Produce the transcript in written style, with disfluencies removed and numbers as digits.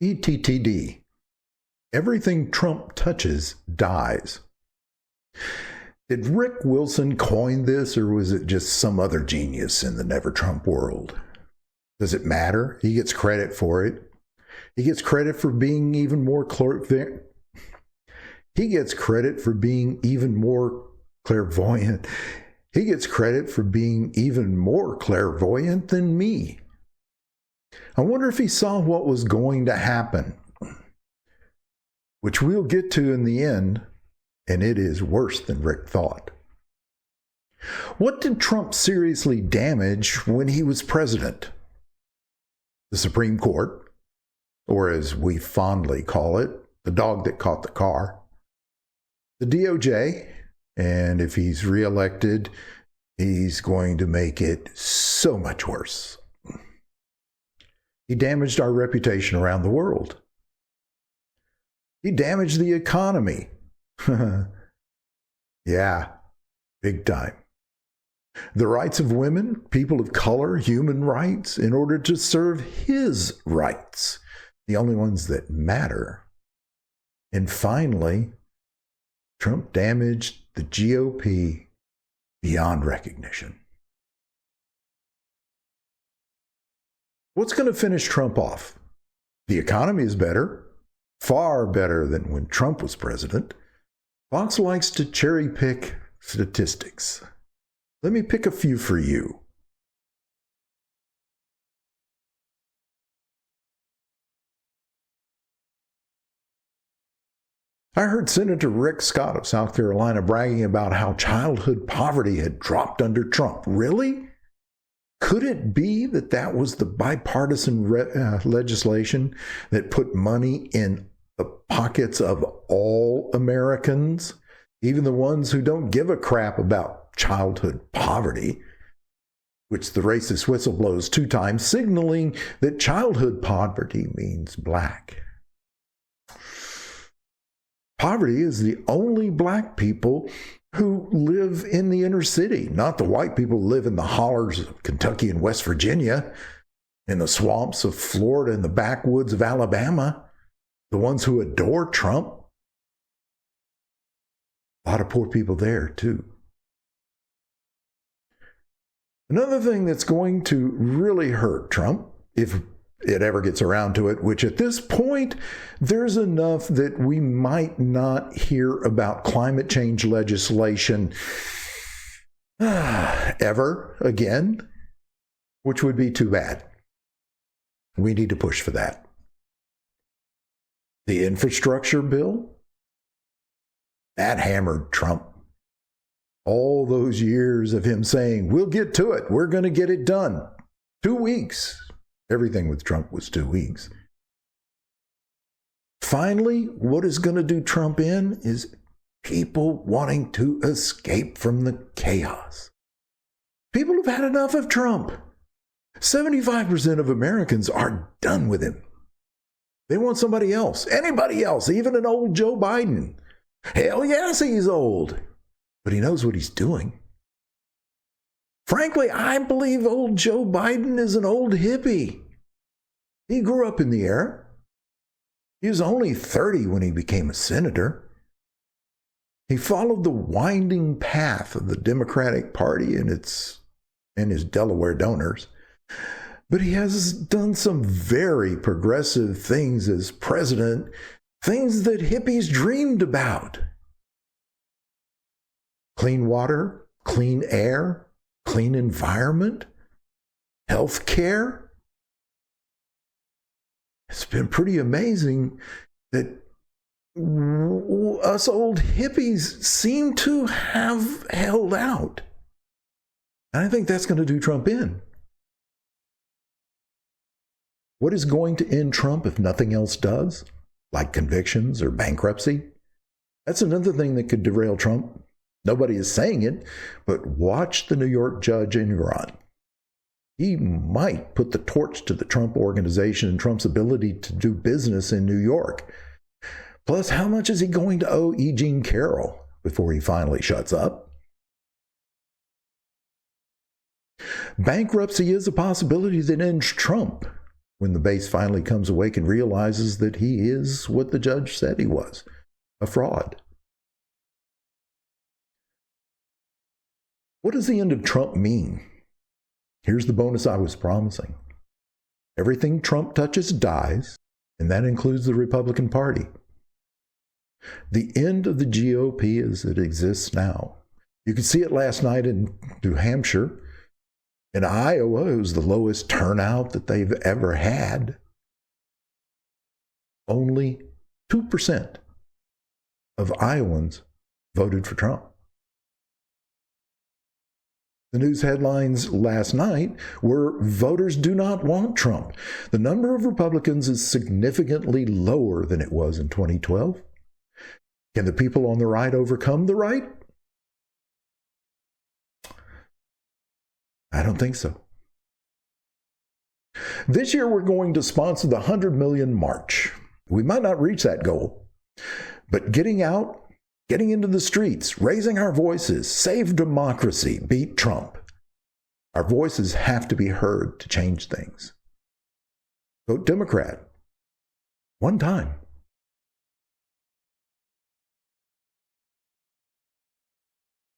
ETTD. Everything Trump touches dies. Did Rick Wilson coin this, or was it just some other genius in the Never Trump world? Does it matter? He gets credit for it. He gets credit for being even more clairvoyant. He gets credit for being even more clairvoyant. He gets credit for being even more clairvoyant than me. I wonder if he saw what was going to happen, which we'll get to in the end, and it is worse than Rick thought. What did Trump seriously damage when he was president? The Supreme Court, or as we fondly call it, the dog that caught the car. The DOJ, and if he's reelected, he's going to make it so much worse. He damaged our reputation around the world. He damaged the economy. Yeah, big time. The rights of women, people of color, human rights, in order to serve his rights, the only ones that matter. And finally, Trump damaged the GOP beyond recognition. What's going to finish Trump off? The economy is better, far better than when Trump was president. Fox likes to cherry pick statistics. Let me pick a few for you. I heard Senator Rick Scott of South Carolina bragging about how childhood poverty had dropped under Trump. Really? Could it be that that was the bipartisan legislation that put money in the pockets of all Americans, even the ones who don't give a crap about childhood poverty, which the racist whistle blows 2 times, signaling that childhood poverty means black? Poverty is the only black people who live in the inner city, not the white people who live in the hollers of Kentucky and West Virginia, in the swamps of Florida and the backwoods of Alabama, the ones who adore Trump. A lot of poor people there, too. Another thing that's going to really hurt Trump, if it ever gets around to it, which at this point, there's enough that we might not hear about climate change legislation ever again, which would be too bad. We need to push for that. The infrastructure bill, that hammered Trump. All those years of him saying, we'll get to it, we're going to get it done. 2 weeks. Everything with Trump was 2 weeks. Finally, what is going to do Trump in is people wanting to escape from the chaos. People have had enough of Trump. 75% of Americans are done with him. They want somebody else, anybody else, even an old Joe Biden. Hell yes, he's old, but he knows what he's doing. Frankly, I believe old Joe Biden is an old hippie. He grew up in the era. He was only 30 when he became a senator. He followed the winding path of the Democratic Party and his Delaware donors. But he has done some very progressive things as president, things that hippies dreamed about. Clean water, clean air, clean environment, health care. It's been pretty amazing that us old hippies seem to have held out. And I think that's going to do Trump in. What is going to end Trump if nothing else does? Like convictions or bankruptcy? That's another thing that could derail Trump. Nobody is saying it, but watch the New York judge Engoron. He might put the torch to the Trump organization and Trump's ability to do business in New York. Plus, how much is he going to owe E. Jean Carroll before he finally shuts up? Bankruptcy is a possibility that ends Trump. when the base finally comes awake and realizes that he is what the judge said he was, a fraud. What does the end of Trump mean? Here's the bonus I was promising. Everything Trump touches dies, and that includes the Republican Party. The end of the GOP as it exists now. You could see it last night in New Hampshire. In Iowa, it was the lowest turnout that they've ever had. Only 2% of Iowans voted for Trump. The news headlines last night were voters do not want Trump. The number of Republicans is significantly lower than it was in 2012. Can the people on the right overcome the right? I don't think so. This year we're going to sponsor the 100 million march. We might not reach that goal, but getting out, getting into the streets, raising our voices, save democracy, beat Trump. Our voices have to be heard to change things. Vote Democrat. One time.